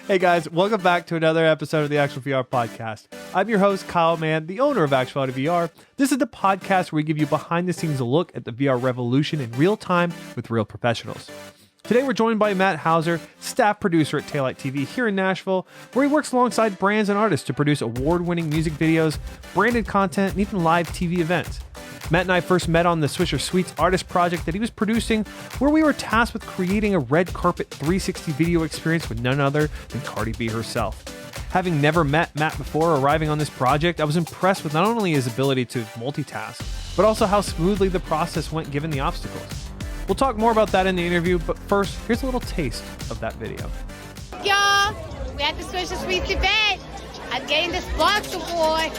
Hey guys, welcome back to another episode of the Actual VR podcast. I'm your host, Kyle Mann, the owner of Actuality VR. This is the podcast where we give you behind the scenes look at the VR revolution in real time with real professionals. Today we're joined by Matt Hauser, staff producer at Taillight TV here in Nashville, where he works alongside brands and artists to produce award-winning music videos, branded content, and even live TV events. Matt and I first met on the Swisher Sweets Artist Project that he was producing, where we were tasked with creating a red carpet 360 video experience with none other than Cardi B herself. Having never met Matt before arriving on this project, I was impressed with not only his ability to multitask, but also how smoothly the process went given the obstacles. We'll talk more about that in the interview, but first, here's a little taste of that video. Y'all, we at the Swisher Sweets event. I'm getting the Sparks Award.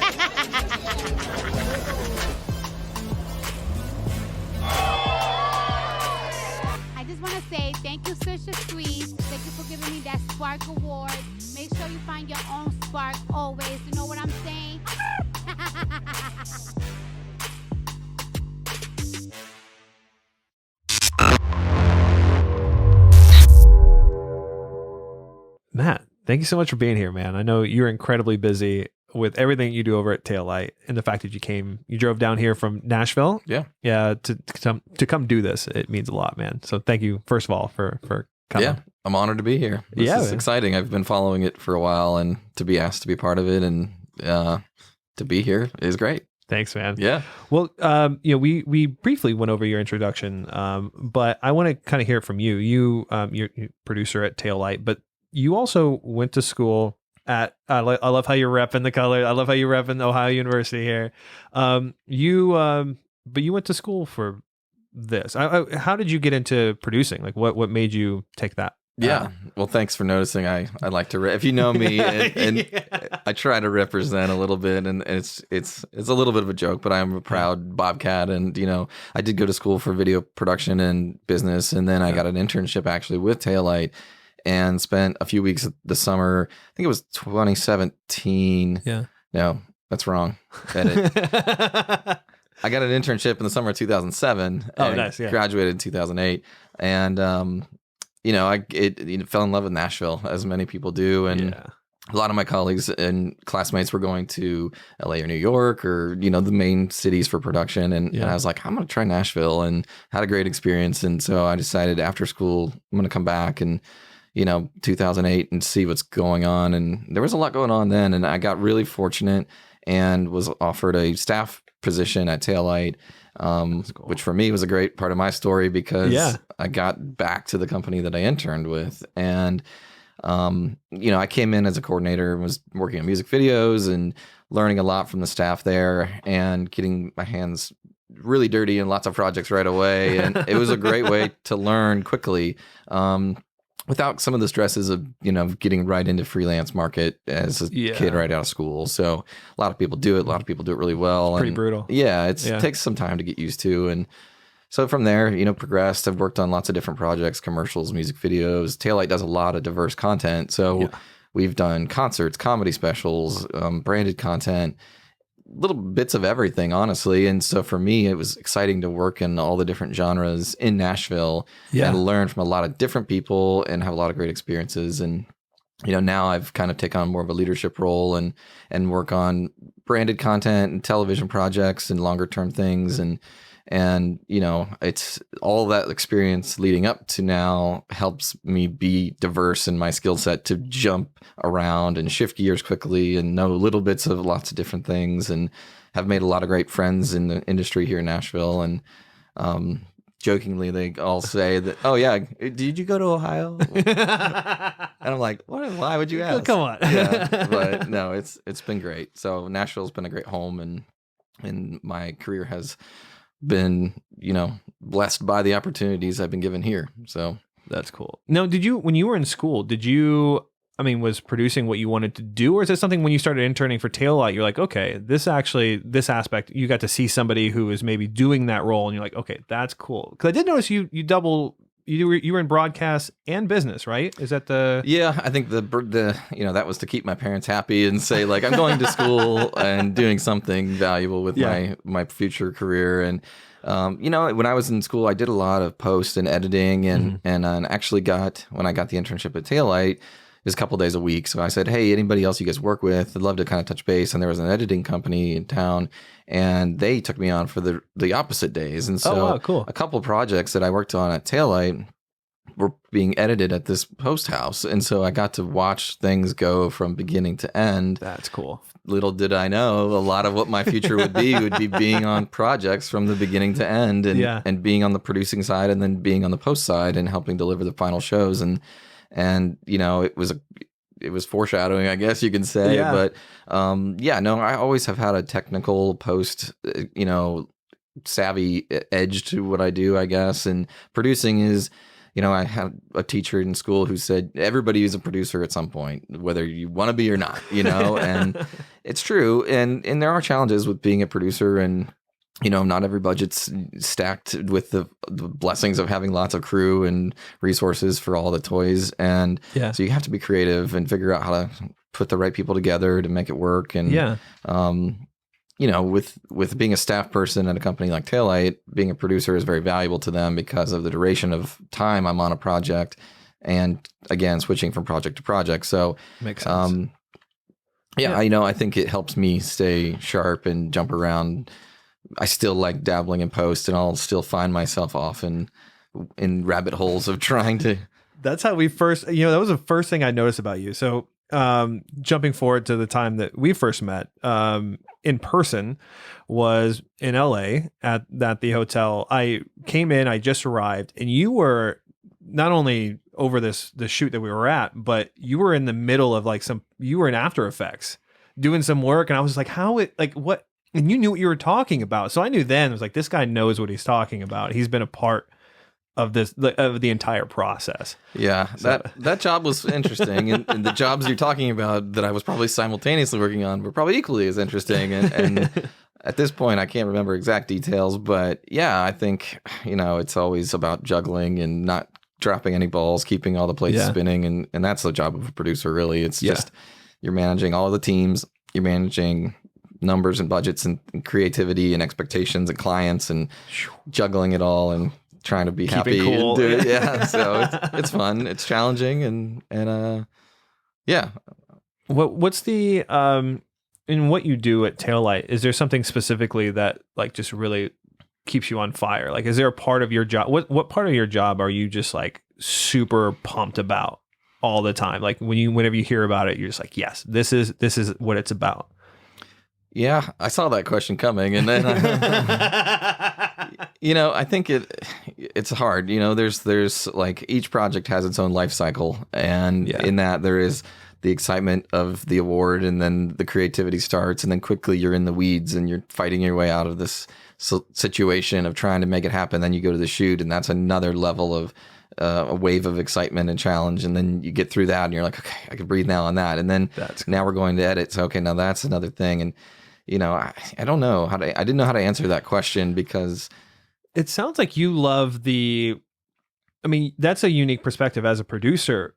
I just want to say thank you, Swisher Sweets. Thank you for giving me that Spark Award. Make sure you find your own spark always. You know what I'm saying? Matt, thank you so much for being here, man. I know you're incredibly busy with everything you do over at Taillight, and the fact that you drove down here from Nashville. Yeah. To come do this. It means a lot, man. So thank you, first of all, for coming. Yeah, I'm honored to be here. This is exciting. I've been following it for a while, and to be asked to be part of it and to be here is great. Thanks, man. Yeah. Well, we briefly went over your introduction, but I want to kind of hear it from you. You're a producer at Taillight, but you also went to school at, I love how you're repping the color. I love how you're repping Ohio University here. But you went to school for this. How did you get into producing? Like what made you take that? Yeah. Well, thanks for noticing. I like to, if you know me, and I try to represent a little bit, and it's a little bit of a joke, but I'm a proud Bobcat, and I did go to school for video production and business, and then I got an internship actually with Taillight, and spent a few weeks this summer. I think it was 2017. Yeah. No, that's wrong. Edit. I got an internship in the summer of 2007. Oh, nice. Yeah. Graduated in 2008, and I fell in love with Nashville, as many people do, and a lot of my colleagues and classmates were going to LA or New York or the main cities for production, and I was like, I'm gonna try Nashville, and had a great experience. And so I decided after school I'm gonna come back and 2008 and see what's going on. And there was a lot going on then, and I got really fortunate and was offered a staff position at Taillight, cool. Which for me was a great part of my story because I got back to the company that I interned with. And, I came in as a coordinator and was working on music videos and learning a lot from the staff there and getting my hands really dirty in lots of projects right away. And it was a great way to learn quickly, without some of the stresses of, getting right into freelance market as a kid right out of school. So a lot of people do it. A lot of people do it really well. Pretty brutal. Yeah, it takes some time to get used to. And so from there, progressed. I've worked on lots of different projects, commercials, music videos. Taillight does a lot of diverse content. So we've done concerts, comedy specials, branded content, little bits of everything, honestly. And so for me, it was exciting to work in all the different genres in Nashville and learn from a lot of different people and have a lot of great experiences. And, now I've kind of taken on more of a leadership role and work on branded content and television projects and longer term things. And it's all that experience leading up to now helps me be diverse in my skill set to jump around and shift gears quickly and know little bits of lots of different things, and have made a lot of great friends in the industry here in Nashville. And jokingly, they all say that, oh yeah, did you go to Ohio? And I'm like, what? Why would you ask? Come on. But no, it's been great. So Nashville's been a great home, and my career has been blessed by the opportunities I've been given here. So that's cool. Now, when you were in school, was producing what you wanted to do, or is it something when you started interning for Taillight, you're like, okay, this aspect, you got to see somebody who is maybe doing that role, and you're like, okay, that's cool. Because I did notice you were in broadcast and business, right? Is that the... Yeah, I think the that was to keep my parents happy and say, like, I'm going to school and doing something valuable with my future career. And when I was in school, I did a lot of post and editing, and actually when I got the internship at Taillight, was a couple days a week. So I said, hey, anybody else you guys work with, I'd love to kind of touch base. And there was an editing company in town, and they took me on for the opposite days. And so cool. a couple of projects that I worked on at Taillight were being edited at this post house. And so I got to watch things go from beginning to end. That's cool. Little did I know, a lot of what my future would be being on projects from the beginning to end, and being on the producing side, and then being on the post side and helping deliver the final shows. And it was foreshadowing, I guess you can say. Yeah. But I always have had a technical post, savvy edge to what I do, I guess. And producing is, I had a teacher in school who said everybody is a producer at some point, whether you want to be or not, and it's true. And there are challenges with being a producer, and, not every budget's stacked with the blessings of having lots of crew and resources for all the toys. And so you have to be creative and figure out how to put the right people together to make it work. And, with being a staff person at a company like Taillight, being a producer is very valuable to them because of the duration of time I'm on a project, and again, switching from project to project. So makes sense. I think it helps me stay sharp and jump around. I still like dabbling in post, and I'll still find myself often in rabbit holes of trying to. That's how we first, that was the first thing I noticed about you. So jumping forward to the time that we first met in person was in LA at the hotel. I came in, I just arrived, and you were not only over the shoot that we were at, but you were in the middle of you were in After Effects doing some work. And I was like, what? And you knew what you were talking about. So I knew then, it was like, this guy knows what he's talking about. He's been a part of the entire process. Yeah, so that job was interesting, and the jobs you're talking about that I was probably simultaneously working on were probably equally as interesting. And at this point, I can't remember exact details, but yeah, I think it's always about juggling and not dropping any balls, keeping all the plates spinning, and that's the job of a producer. Really, it's just you're managing all of the teams, you're managing numbers and budgets and creativity and expectations and clients, and juggling it all and trying to be happy cool. and do it. Yeah. So it's fun. It's challenging. And yeah. What's the, in what you do at Taillight, is there something specifically that just really keeps you on fire? Is there a part of your job? What part of your job are you just super pumped about all the time? Whenever you hear about it, you're just like, yes, this is what it's about. Yeah, I saw that question coming, and then I think it's hard. There's each project has its own life cycle, and in that there is the excitement of the award, and then the creativity starts, and then quickly you're in the weeds and you're fighting your way out of this situation of trying to make it happen. Then you go to the shoot, and that's another level of a wave of excitement and challenge, and then you get through that, and you're like, okay, I can breathe now on that, and then now we're going to edit. So okay, now that's another thing, and I don't know I didn't know how to answer that question, because it sounds like you love that's a unique perspective as a producer,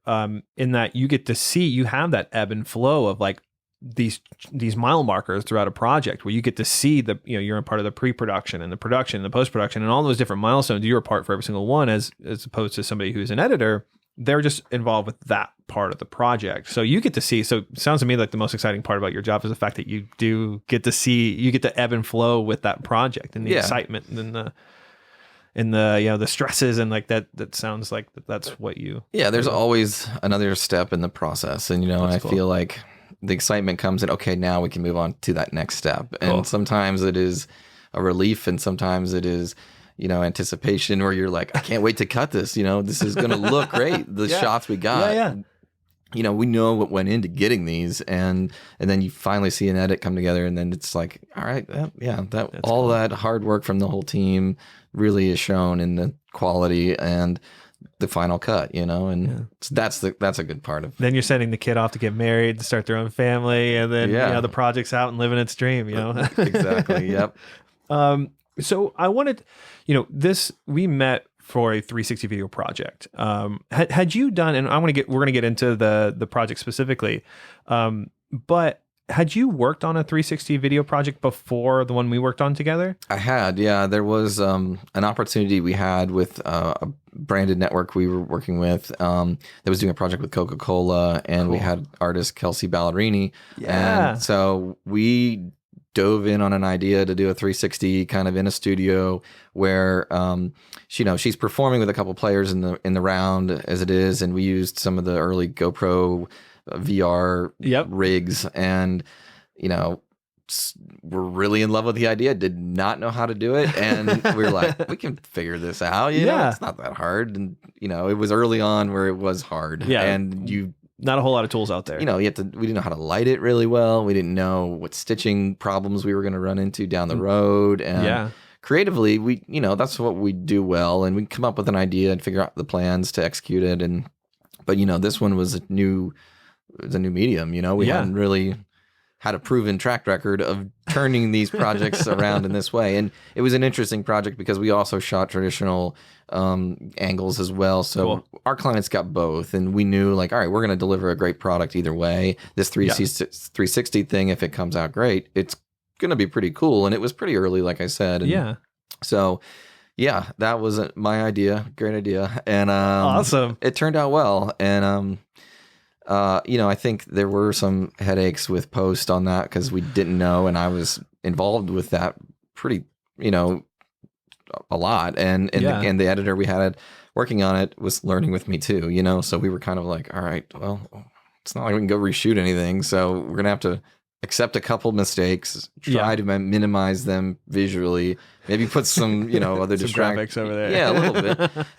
in that you get to see, you have that ebb and flow of these mile markers throughout a project, where you get to see you're a part of the pre-production and the production and the post-production and all those different milestones. You're a part for every single one, as opposed to somebody who's an editor. They're just involved with that part of the project. So you get to see, so it sounds to me like the most exciting part about your job is the fact that you do get to see, you get to ebb and flow with that project, and the excitement and the stresses, and that sounds like that's what you. Yeah, there's always another step in the process. And, I feel like the excitement comes in, okay, now we can move on to that next step. And sometimes it is a relief, and sometimes it is, anticipation, where you're like, I can't wait to cut this. This is going to look great. The shots we got, we know what went into getting these, and then you finally see an edit come together, and then it's like, all right, that hard work from the whole team really is shown in the quality and the final cut, and that's a good part of. Then you're sending the kid off to get married, to start their own family, and then the project's out and living its dream. Exactly. Yep. So I wanted, we met for a 360 video project. Had you done, and we're going to get into the project specifically, but had you worked on a 360 video project before the one we worked on together? I had, yeah. There was an opportunity we had with a branded network we were working with that was doing a project with Coca-Cola, and we had artist Kelsey Ballerini. Yeah. And so we dove in on an idea to do a 360 kind of in a studio where she's performing with a couple players in the round as it is, and we used some of the early GoPro VR rigs, and we're really in love with the idea. Did not know how to do it, and we were like, we can figure this out. It's not that hard. And it was early on where it was hard. Yeah, and not a whole lot of tools out there. We didn't know how to light it really well. We didn't know what stitching problems we were going to run into down the road. And creatively, we that's what we do well, and we come up with an idea and figure out the plans to execute it. But this one was a new medium. We hadn't really had a proven track record of turning these projects around in this way. And it was an interesting project because we also shot traditional angles as well. So our clients got both, and we knew all right, we're going to deliver a great product either way. This 360 thing, if it comes out great, it's going to be pretty cool. And it was pretty early, like I said. And so that was my idea. Great idea. And awesome. It turned out well. And I think there were some headaches with post on that because we didn't know, and I was involved with that pretty, a lot. And the editor we had working on it was learning with me too, so we were kind of like, all right, well, it's not like we can go reshoot anything. So we're going to have to accept a couple mistakes, try to minimize them visually, maybe put some, other graphics over there. Yeah, a little bit.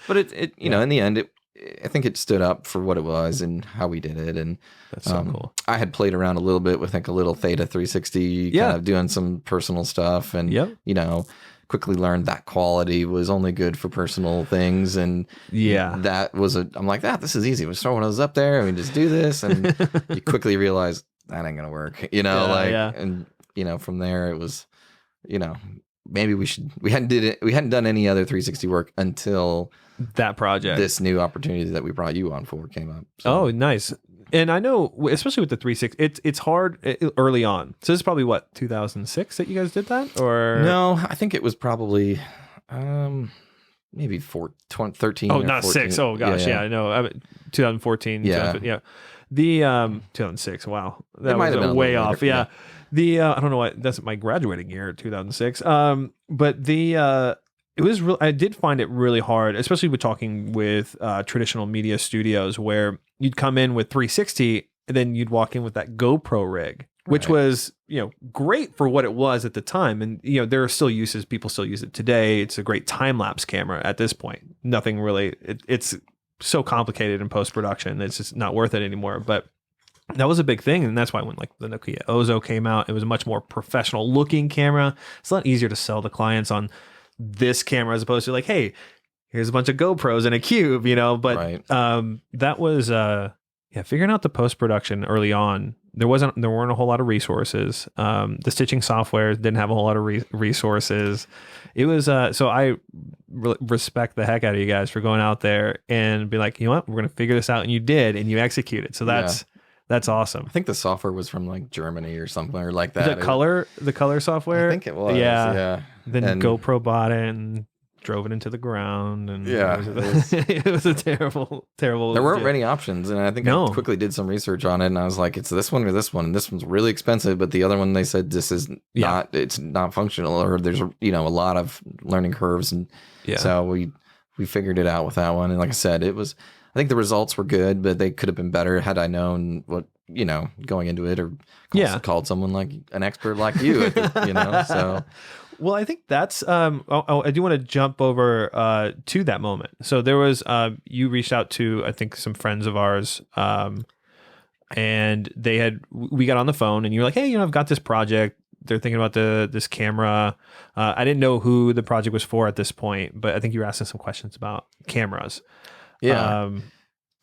But it in the end, I think it stood up for what it was and how we did it. And that's so cool. I had played around a little bit with a little Theta 360, kind of doing some personal stuff, and quickly learned that quality was only good for personal things. And that was I'm like, this is easy. We're throwing those up there and we just do this, and you quickly realize that ain't gonna work. And from there it was, maybe we hadn't done any other 360 work until that project, this new opportunity that we brought you on for came up. So. Oh, nice. And I know, especially with the 360, it's hard early on. So this is probably 2006 that you guys did that, or no? I think it was probably maybe 13. Oh, or not 14. 6. Oh gosh, I know. 2014. Yeah, The 2006. Wow, that might was have been way later, off. Yeah. The I don't know what, that's my graduating year, 2006. But it was real. I did find it really hard, especially with talking with traditional media studios, where you'd come in with 360 and then you'd walk in with that GoPro rig, which was great for what it was at the time, and there are still uses. People still use it today. It's a great time lapse camera at this point. Nothing really. It's so complicated in post production. It's just not worth it anymore. But that was a big thing, and that's why when the Nokia Ozo came out, it was a much more professional looking camera. It's a lot easier to sell the clients on this camera as opposed to hey, here's a bunch of GoPros and a cube, but that was figuring out the post-production early on. There weren't a whole lot of resources. The stitching software didn't have a whole lot of resources. It was so I respect the heck out of you guys for going out there and be like, you know what, we're gonna figure this out, and you did, and you executed. So that's awesome. I think the software was from Germany or somewhere like that. The color software? I think it was. Yeah. Then GoPro bought it and drove it into the ground, and it was a terrible. There weren't many options, and I think I quickly did some research on it, and I was like, it's this one or this one, and this one's really expensive, but the other one, they said this is not, it's not functional, or there's a lot of learning curves, and so we figured it out with that one, and like I said, it was. I think the results were good, but they could have been better had I known what, going into it, or called someone like an expert like you, so. Well, I think that's, I do want to jump over to that moment. So there was, you reached out to, I think, some friends of ours, and we got on the phone, and you were like, hey, I've got this project. They're thinking about this camera. I didn't know who the project was for at this point, but I think you were asking some questions about cameras. Yeah.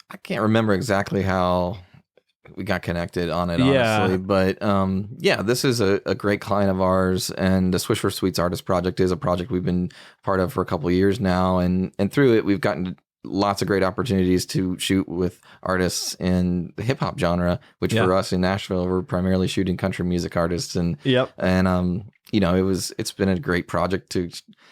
I can't remember exactly how we got connected on it, honestly. But this is a great client of ours, and the Swisher Sweets Artist Project is a project we've been part of for a couple of years now. And through it, we've gotten lots of great opportunities to shoot with artists in the hip hop genre, which for us in Nashville, we're primarily shooting country music artists. And you know, it's been a great project to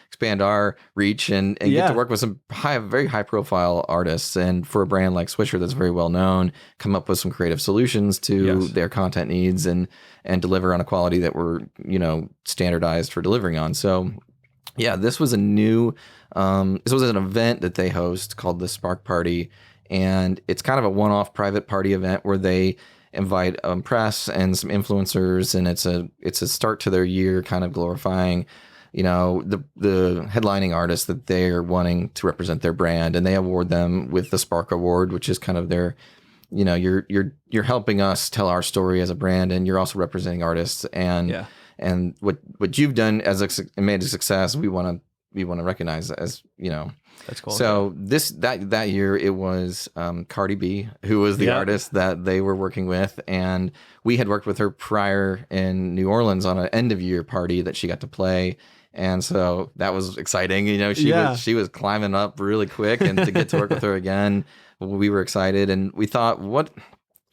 expand our reach and get to work with some very high profile artists. And for a brand like Swisher that's very well known, come up with some creative solutions to their content needs and deliver on a quality that we're, you know, standardized for delivering on. So yeah, this was an event that they host called the Spark Party. And it's kind of a one-off private party event where they invite press and some influencers, and it's a start to their year, kind of glorifying, you know, the headlining artists that they're wanting to represent their brand, and they award them with the Spark Award, which is kind of their, you know, you're helping us tell our story as a brand, and you're also representing artists, and what you've done and made a success, we want to recognize as, you know. That's cool. So that year it was Cardi B, who was the artist that they were working with, and we had worked with her prior in New Orleans on an end of year party that she got to play, and so that was exciting. You know, she was climbing up really quick, and to get to work with her again, we were excited, and we thought,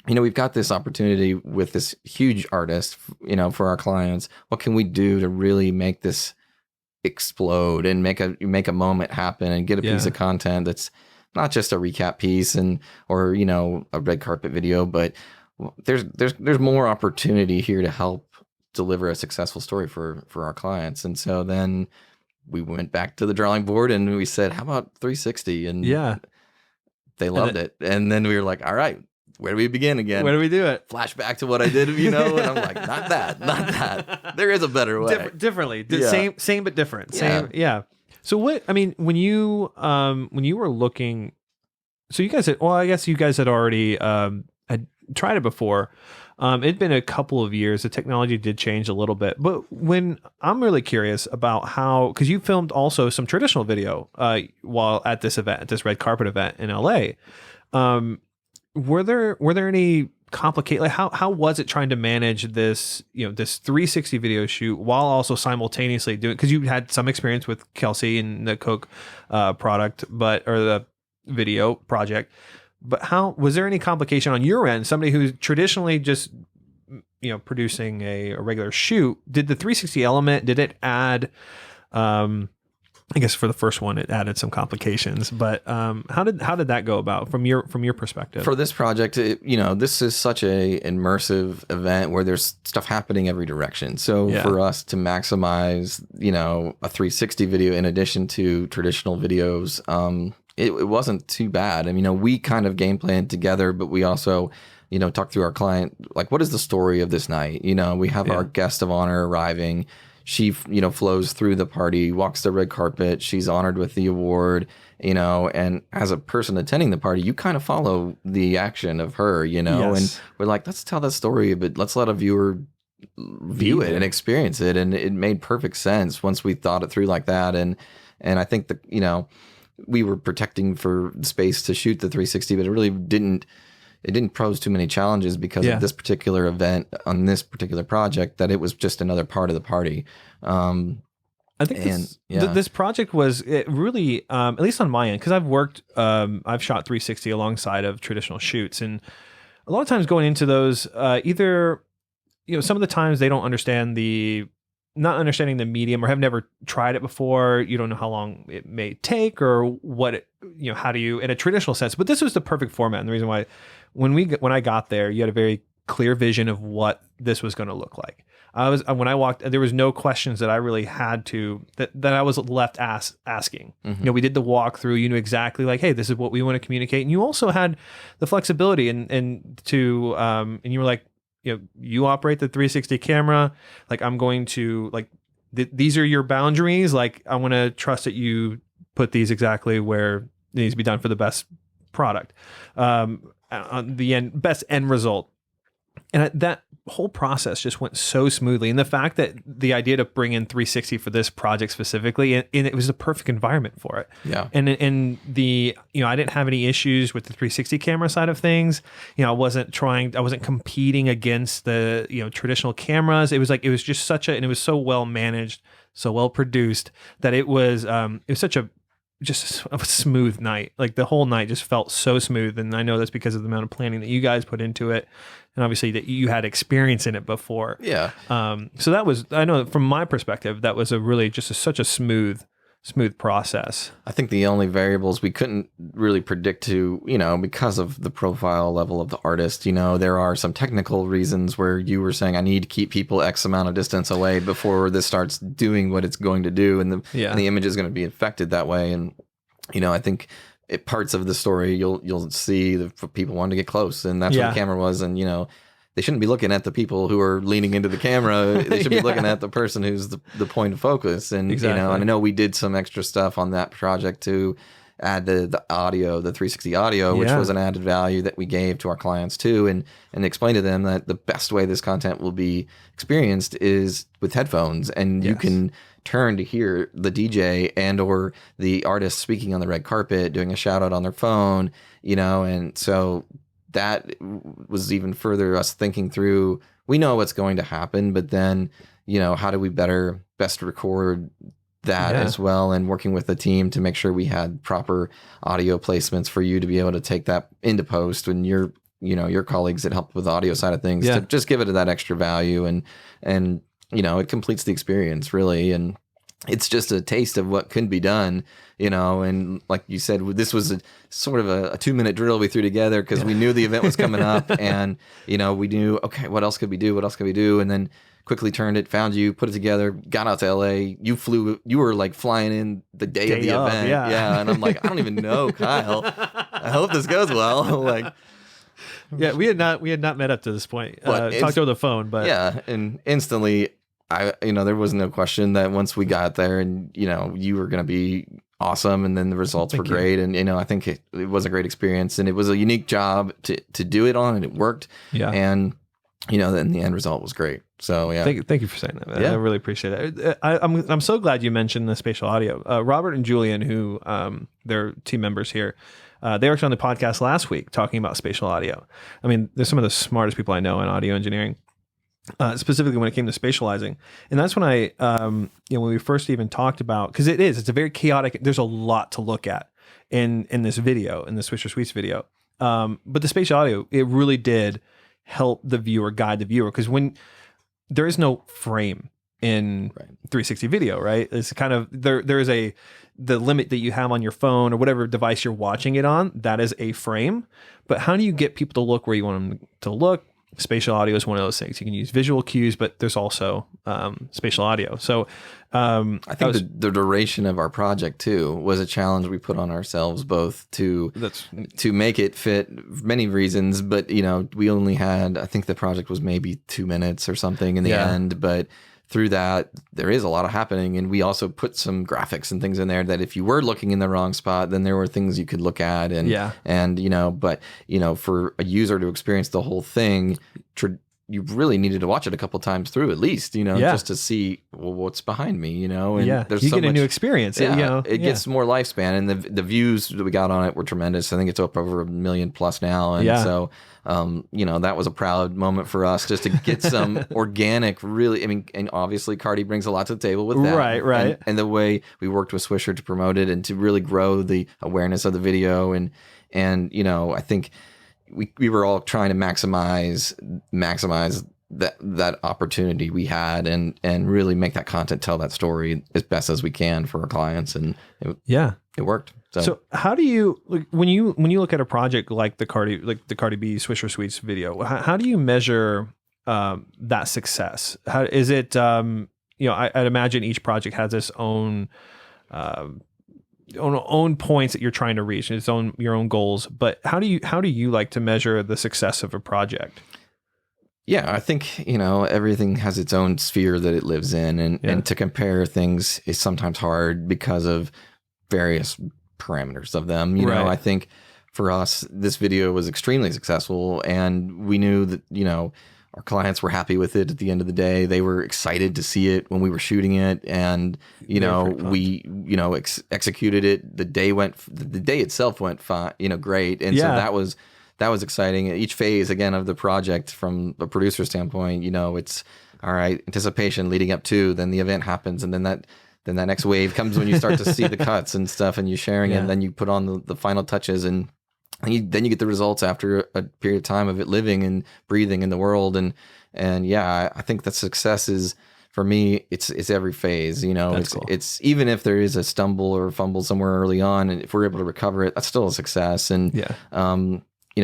you know, we've got this opportunity with this huge artist, you know, for our clients. What can we do to really make this explode and make a moment happen and get a piece of content that's not just a recap piece or you know, a red carpet video, but there's more opportunity here to help deliver a successful story for our clients. And so then we went back to the drawing board and we said, how about 360? And they loved it. And then we were like, all right, where do we begin again? Where do we do it? Flashback to what I did, you know, and I'm like, not that. There is a better way. Differently. Same but different. So when you were looking, so you guys I guess you guys had already had tried it before. It'd been a couple of years. The technology did change a little bit, but when I'm really curious about how, because you filmed also some traditional video while at this event, at this red carpet event in LA. Were there any like how was it trying to manage this, you know, this 360 video shoot while also simultaneously doing, because you had some experience with Kelsey and the Coke product, or the video project, but how was there any complication on your end? Somebody who's traditionally just, you know, producing a regular shoot, did the 360 element, did it add, I guess for the first one, it added some complications, but how did that go about from your perspective? For this project, you know, this is such a immersive event where there's stuff happening every direction. So for us to maximize, you know, a 360 video in addition to traditional videos, it wasn't too bad. I mean, you know, we kind of game planned together, but we also, you know, talked through our client, like, what is the story of this night? You know, we have our guest of honor arriving. She, you know, flows through the party, walks the red carpet. She's honored with the award, you know, and as a person attending the party, you kind of follow the action of her, you know, and we're like, let's tell that story, but let's let a viewer view it and experience it. And it made perfect sense once we thought it through like that. And I think that, you know, we were protecting for space to shoot the 360, but it really didn't pose too many challenges because of this particular event on this particular project, that it was just another part of the party. I think this project was really, at least on my end, because I've shot 360 alongside of traditional shoots, and a lot of times going into those, either, you know, some of the times they don't understand not understanding the medium or have never tried it before. You don't know how long it may take or what it, you know, how do you, in a traditional sense, but this was the perfect format. And the reason why, when I got there, you had a very clear vision of what this was going to look like. When I walked, there was no questions that I really had to, that I was left asking. Mm-hmm. You know, we did the walkthrough, you knew exactly like, hey, this is what we want to communicate. And you also had the flexibility and you were like, you know, you operate the 360 camera. Like, I'm going to, like, these are your boundaries. Like, I want to trust that you put these exactly where it needs to be done for the best product, on the best end result. And that whole process just went so smoothly. And the fact that the idea to bring in 360 for this project specifically, and it was the perfect environment for it. Yeah. And the, you know, I didn't have any issues with the 360 camera side of things. You know, I wasn't competing against the, you know, traditional cameras. It was just such and it was so well managed, so well produced that it was such a just a smooth night. Like the whole night just felt so smooth. And I know that's because of the amount of planning that you guys put into it. And obviously that you had experience in it before. Yeah. So that was, I know from my perspective, that was such a smooth process. I think the only variables we couldn't really predict because of the profile level of the artist, there are some technical reasons where you were saying, I need to keep people X amount of distance away before this starts doing what it's going to do. And the image is going to be affected that way. And, I think parts of the story, you'll see the people wanting to get close, and that's what the camera was. And, they shouldn't be looking at the people who are leaning into the camera. They should be looking at the person who's the point of focus. And, and I know we did some extra stuff on that project to add the audio, the 360 audio, which was an added value that we gave to our clients too. And explain to them that the best way this content will be experienced is with headphones. And you can turn to hear the DJ and or the artist speaking on the red carpet, doing a shout out on their phone, and so that was even further us thinking through, we know what's going to happen, but then, how do we best record that as well, and working with the team to make sure we had proper audio placements for you to be able to take that into post when your colleagues that helped with the audio side of things to just give it that extra value and it completes the experience really. And it's just a taste of what can be done, and like you said, this was a sort of a 2-minute drill we threw together because we knew the event was coming up and, we knew, okay, what else could we do? What else could we do? And then quickly turned it, found you, put it together, got out to LA. You were like flying in the day of the event. Yeah. And I'm like, I don't even know, Kyle. I hope this goes well. Like, yeah, we had not met up to this point. Talked over the phone, but and instantly, there was no question that once we got there and, you were going to be awesome. And then the results were great. And, I think it was a great experience and it was a unique job to do it on and it worked. Yeah. And, then the end result was great. So, yeah. Thank you for saying that, man. Yeah. I really appreciate it. I'm so glad you mentioned the spatial audio. Robert and Julian, who they're team members here, they were actually on the podcast last week talking about spatial audio. I mean, they're some of the smartest people I know in audio engineering. Specifically when it came to spatializing. And that's when I, when we first even talked about, because it's a very chaotic, there's a lot to look at in this video, in the Swisher Sweets video. But the spatial audio, it really did help the viewer, guide the viewer, because when there is no frame in 360 video, right? It's kind of, there is the limit that you have on your phone or whatever device you're watching it on, that is a frame. But how do you get people to look where you want them to look? Spatial audio is one of those things. You can use visual cues, but there's also spatial audio. So I think the duration of our project too was a challenge we put on ourselves, both to make it fit for many reasons. But we only had, I think the project was maybe 2 minutes or something in the end. But through that, there is a lot of happening. And we also put some graphics and things in there that if you were looking in the wrong spot, then there were things you could look at. But for a user to experience the whole thing, you really needed to watch it a couple times through at least, just to see what's behind me, and there's you get a new experience. It gets more lifespan, and the views that we got on it were tremendous. I think it's up over 1 million plus now. And so, that was a proud moment for us just to get some organic, really, and obviously Cardi brings a lot to the table with that. Right. And the way we worked with Swisher to promote it and to really grow the awareness of the video. And I think we were all trying to maximize that opportunity we had and really make that content tell that story as best as we can for our clients. And it worked. So how do you, when you look at a project like the Cardi B Swisher Sweets video, how do you measure that success? How is it? I'd imagine each project has its own points that you're trying to reach, your own goals. But how do you like to measure the success of a project? Yeah, I think, everything has its own sphere that it lives in, and to compare things is sometimes hard because of various parameters of them. I think for us, this video was extremely successful, and we knew that, our clients were happy with it at the end of the day. They were excited to see it when we were shooting it, and we executed it. The day itself went fine, great, and so that was exciting. Each phase again of the project, from a producer standpoint, it's all right, anticipation leading up to, then the event happens, and then then that next wave comes when you start to see the cuts and stuff, and you're sharing it, Yeah. and then you put on the final touches, and then you get the results after a period of time of it living and breathing in the world. And yeah, I think that success is, for me, it's every phase, That's cool. It's even if there is a stumble or fumble somewhere early on, and if we're able to recover it, that's still a success. And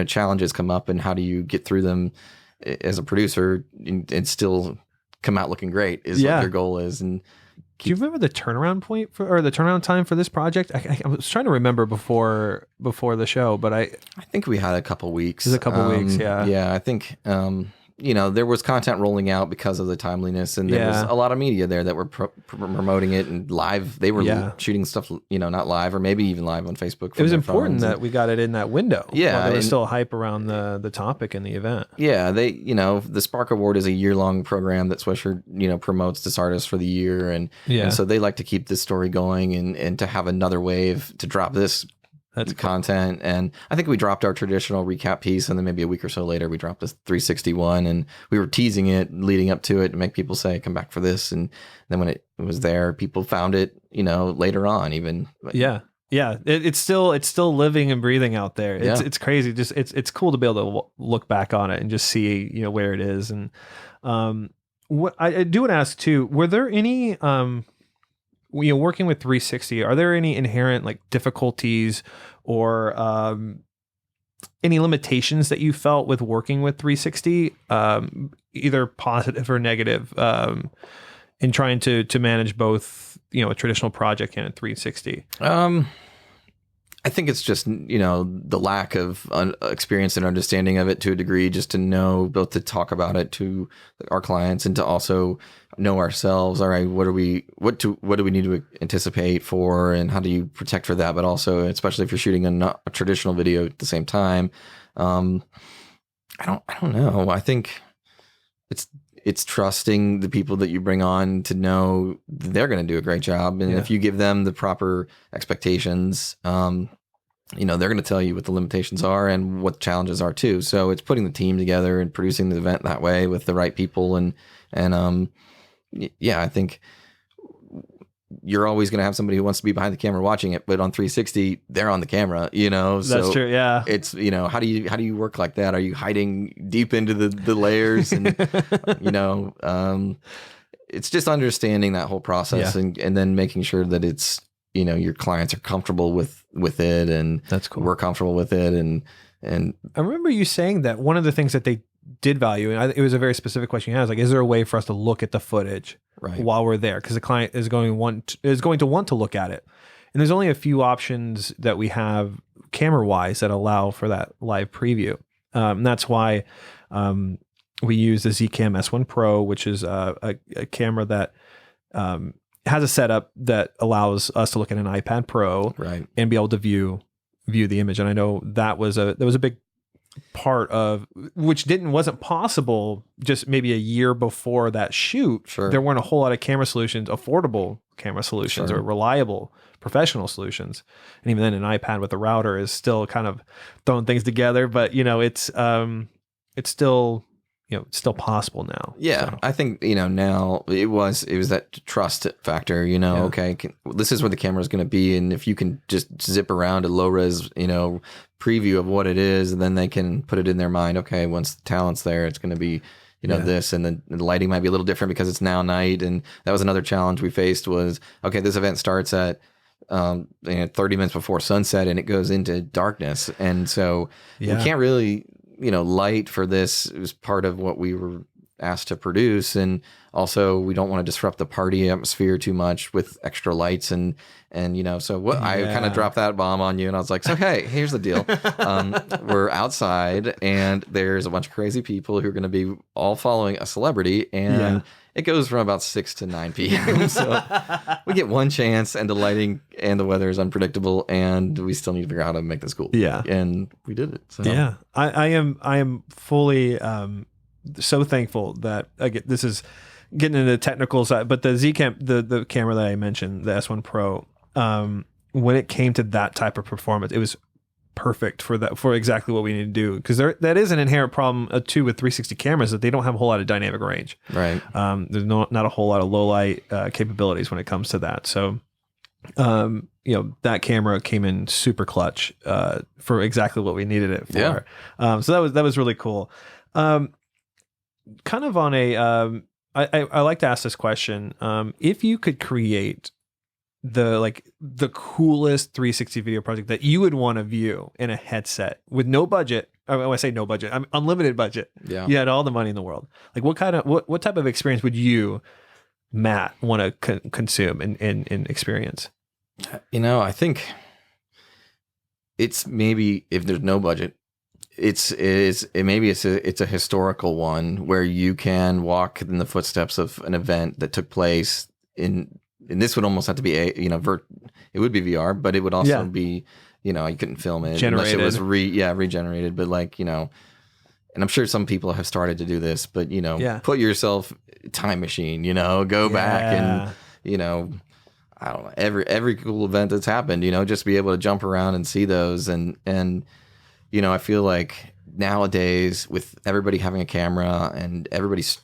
challenges come up, and how do you get through them as a producer and still come out looking great is what your goal is. And do you remember the turnaround point or the turnaround time for this project? I was trying to remember before the show, but I think we had a couple weeks. It was a couple weeks, yeah. Yeah, I think there was content rolling out because of the timeliness, and there was a lot of media there that were promoting it, and live. They were shooting stuff, not live, or maybe even live on Facebook. It was important that we got it in that window. Yeah, there was still hype around the topic and the event. Yeah, the Spark Award is a year-long program that Swisher, promotes this artist for the year, and so they like to keep this story going and to have another wave to drop this. That's content. And I think we dropped our traditional recap piece, and then maybe a week or so later we dropped this 361, and we were teasing it leading up to it to make people say, come back for this. And then when it was there, people found it, later on even. Yeah. It's still living and breathing out there. It's crazy. Just it's cool to be able to look back on it and just see, where it is. And what I do want to ask too, were there any working with 360, are there any inherent difficulties or any limitations that you felt with working with 360, either positive or negative, in trying to manage both, a traditional project and a 360? I think it's just, the lack of experience and understanding of it to a degree, just to know, both to talk about it to our clients and to also know ourselves. All right, what do we need to anticipate for, and how do you protect for that? But also, especially if you're shooting a traditional video at the same time, I don't know. I think it's trusting the people that you bring on to know they're going to do a great job. And if you give them the proper expectations, they're going to tell you what the limitations are and what the challenges are too. So it's putting the team together and producing the event that way with the right people. And I think you're always going to have somebody who wants to be behind the camera watching it, but on 360, they're on the camera, so that's true. Yeah. It's, how do you work like that? Are you hiding deep into the layers? And, it's just understanding that whole process and then making sure that it's, your clients are comfortable with it, and that's cool. We're comfortable with it. And I remember you saying that one of the things that they did value, and it was a very specific question you had, is there a way for us to look at the footage while we're there? Because the client is going to want to look at it. And there's only a few options that we have camera wise that allow for that live preview. And that's why we use the Zcam S1 Pro, which is a camera that has a setup that allows us to look at an iPad Pro and be able to view the image. And I know that was a big part of which wasn't possible just maybe a year before that shoot. Sure. There weren't a whole lot of camera solutions, affordable camera solutions or reliable professional solutions. And even then an iPad with a router is still kind of throwing things together, but it's still it's still possible now. Yeah. So. I think, now it was that trust factor, okay, this is where the camera is going to be. And if you can just zip around a low res, preview of what it is, and then they can put it in their mind. Okay. Once the talent's there, it's going to be, this, and then the lighting might be a little different because it's now night. And that was another challenge we faced was, okay, this event starts at 30 minutes before sunset and it goes into darkness. And so we can't really, light for this. It was part of what we were asked to produce. And also we don't want to disrupt the party atmosphere too much with extra lights and so I kind of dropped that bomb on you, and I was like, so, hey, here's the deal. We're outside and there's a bunch of crazy people who are going to be all following a celebrity, and it goes from about 6 to 9 p.m. So we get one chance, and the lighting and the weather is unpredictable, and we still need to figure out how to make this cool. Yeah. And we did it. So. Yeah. I am fully so thankful that this is getting into the technical side, but the Zcam, the camera that I mentioned, the S1 Pro, when it came to that type of performance, it was perfect for exactly what we need to do, because that is an inherent problem too with 360 cameras, that they don't have a whole lot of dynamic range. Right. There's not a whole lot of low light capabilities when it comes to that. So that camera came in super clutch for exactly what we needed it for. Yeah. So that was really cool. Kind of on a I like to ask this question. If you could create the coolest 360 video project that you would want to view in a headset with no budget, when I say no budget, I mean unlimited budget. Yeah. You had all the money in the world. Like what type of experience would you, Matt, want to consume and experience? I think it's maybe, if there's no budget, it's a historical one where you can walk in the footsteps of an event that took place and this would almost have to be it would be VR, but it would also be, you couldn't film it generated. Unless it was regenerated. But and I'm sure some people have started to do this, but put yourself time machine, go back and, I don't know, every cool event that's happened, just be able to jump around and see those. And I feel like nowadays with everybody having a camera and everybody's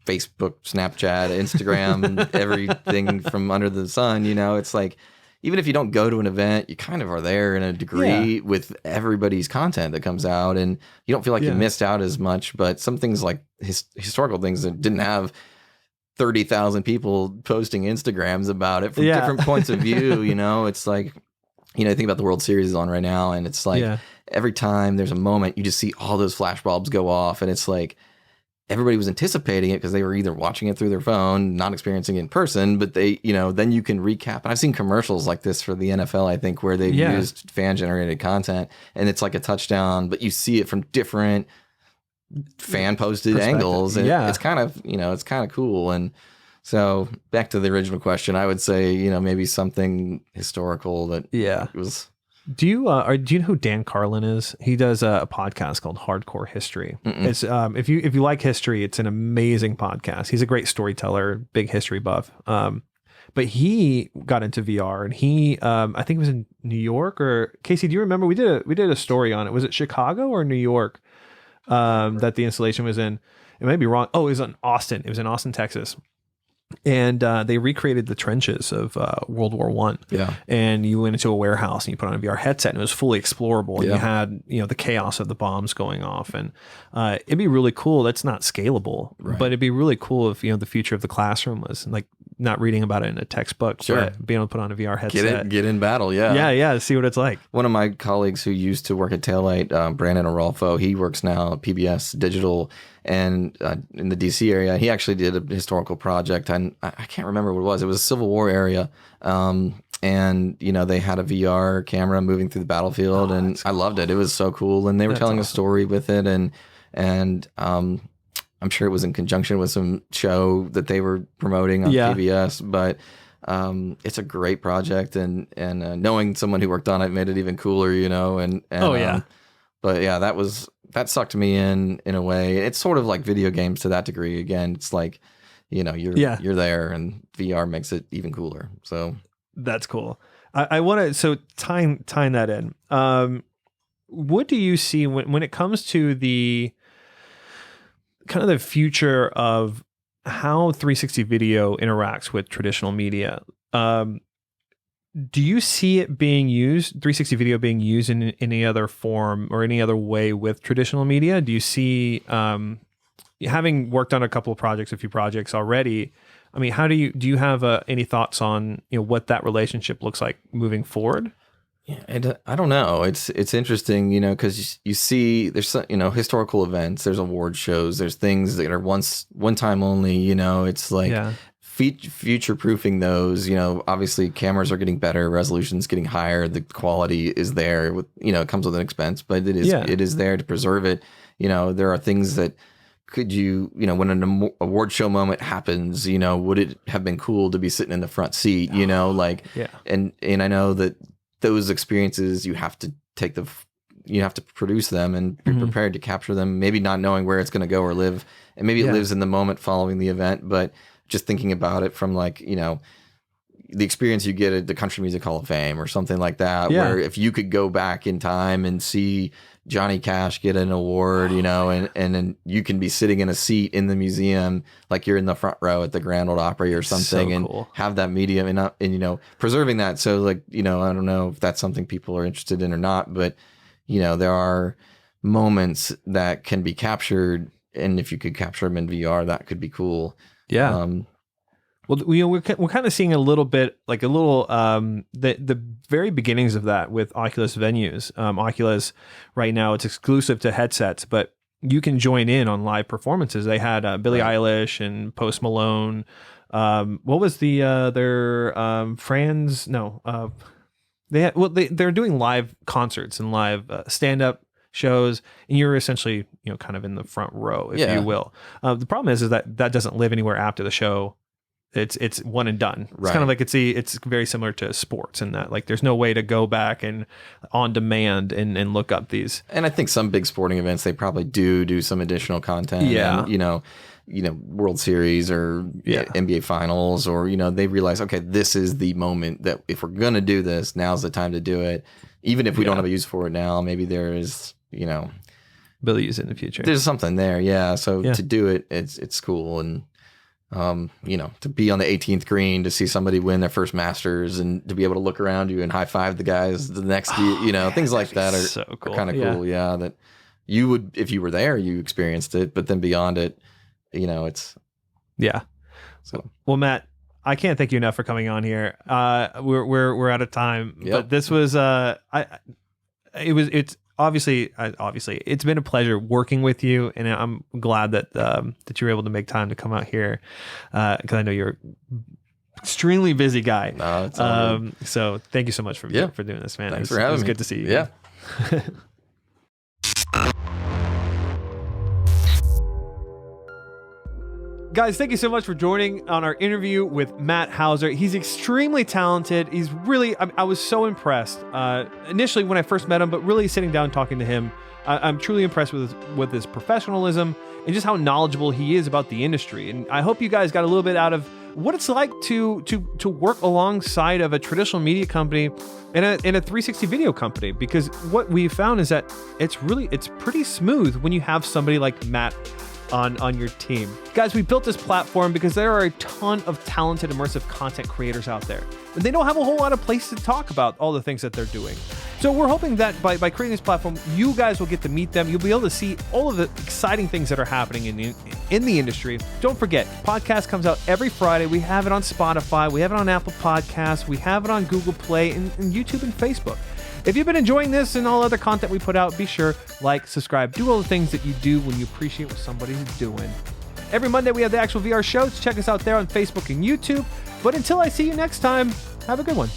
Facebook, Snapchat, Instagram, everything from under the sun, it's like, even if you don't go to an event, you kind of are there in a degree with everybody's content that comes out, and you don't feel like you missed out as much. But some things like historical things that didn't have 30,000 people posting Instagrams about it from different points of view, it's like, think about the World Series is on right now, and it's like every time there's a moment, you just see all those flash bulbs go off, and it's like, everybody was anticipating it because they were either watching it through their phone, not experiencing it in person, but they, then you can recap. And I've seen commercials like this for the NFL, I think, where they've used fan generated content, and it's like a touchdown, but you see it from different fan posted angles. And it's kind of, it's kind of cool. And so back to the original question, I would say, maybe something historical that was. Do you know who Dan Carlin is? He does a podcast called Hardcore History. It's if you like history, it's an amazing podcast. He's a great storyteller, big history buff. But he got into VR, and he I think it was in New York, or Casey, do you remember we did a story on it? Was it Chicago or New York that the installation was in? It may be wrong. Oh, it was in Austin. It was in Austin, Texas. And they recreated the trenches of World War I. Yeah. And you went into a warehouse and you put on a VR headset, and it was fully explorable. And you had, the chaos of the bombs going off. And it'd be really cool. That's not scalable, but it'd be really cool if, the future of the classroom was like not reading about it in a textbook, but being able to put on a VR headset. Get in battle. Yeah. Yeah. See what it's like. One of my colleagues who used to work at Taillight, Brandon Arolfo, he works now at PBS Digital and in the DC area. He actually did a historical project, and I can't remember what it was. It was a Civil War area. And, they had a VR camera moving through the battlefield, and I loved it. It was so cool. And they were telling a story with it. And I'm sure it was in conjunction with some show that they were promoting on PBS, but it's a great project. And knowing someone who worked on it made it even cooler, but yeah, that sucked me in a way. It's sort of like video games to that degree. Again, it's like, you're there, and VR makes it even cooler. So that's cool. I want to, so tying that in, what do you see when it comes to the kind of the future of how 360 video interacts with traditional media? Do you see it being used, 360 video being used in any other form or any other way with traditional media? Do you see, having worked on a few projects already, I mean, how do you have any thoughts on, what that relationship looks like moving forward? Yeah, I don't know. It's interesting, because you see there's historical events, there's award shows, there's things that are one time only. It's like future proofing those. Obviously cameras are getting better, resolution's getting higher, the quality is there. With it comes with an expense, but it is there to preserve it. There are things that could when an award show moment happens, would it have been cool to be sitting in the front seat? And I know that those experiences, you have to produce them and be prepared to capture them, maybe not knowing where it's going to go or live. And maybe it lives in the moment following the event, but just thinking about it from like, the experience you get at the Country Music Hall of Fame or something like that, Yeah. where if you could go back in time and see Johnny Cash get an award, you know, and then you can be sitting in a seat in the museum, like you're in the front row at the Grand Ole Opry or something, So and cool. have that medium and you know, preserving that. So like, you know, I don't know if that's something people are interested in or not, but you know, there are moments that can be captured, and if you could capture them in VR, that could be cool. Yeah. Well, you know, we're kind of seeing a little bit, like a little, the very beginnings of that with Oculus venues. Oculus right now, it's exclusive to headsets, but you can join in on live performances. They had Billie Eilish and Post Malone. What was their Franz? No, they had, well, they're doing live concerts and live stand-up shows, and you're essentially, you know, kind of in the front row, if you will. The problem is that doesn't live anywhere after the show. It's one and done. It's kind of like it's very similar to sports in that, like, there's no way to go back and on demand and look up these. And I think some big sporting events, they probably do some additional content. Yeah. And, you know, World Series or NBA Finals, or, you know, they realize, okay, this is the moment that if we're going to do this, now's the time to do it. Even if we don't have a use for it now, maybe there is, you know, use in the future. There's something there. Yeah. So to do it, it's cool. And, you know, to be on the 18th green, to see somebody win their first Masters, and to be able to look around you and high five the guys the next year, you know, things like that are so cool. Kind of cool. Yeah. That you would, if you were there, you experienced it, but then beyond it, you know, it's. Yeah. So, well, Matt, I can't thank you enough for coming on here. We're out of time, but this was, it's obviously it's been a pleasure working with you, and I'm glad that that you were able to make time to come out here, because I know you're an extremely busy guy. No, it's all good. So thank you so much for doing this, man. Thanks for having me. It was good to see you. Yeah. Guys, thank you so much for joining on our interview with Matt Hauser. He's extremely talented. He's really, I was so impressed initially when I first met him, but really sitting down and talking to him, I'm truly impressed with his professionalism and just how knowledgeable he is about the industry. And I hope you guys got a little bit out of what it's like to work alongside of a traditional media company and a 360 video company, because what we found is that it's pretty smooth when you have somebody like Matt on your team. Guys, we built this platform because there are a ton of talented immersive content creators out there, and they don't have a whole lot of place to talk about all the things that they're doing. So we're hoping that by creating this platform, you guys will get to meet them. You'll be able to see all of the exciting things that are happening in the industry. Don't forget, podcast comes out every Friday. We have it on Spotify. We have it on Apple Podcasts. We have it on Google Play and YouTube and Facebook. If you've been enjoying this and all other content we put out, be sure, like, subscribe, do all the things that you do when you appreciate what somebody's doing. Every Monday we have the Actual VR show, so check us out there on Facebook and YouTube. But until I see you next time, have a good one.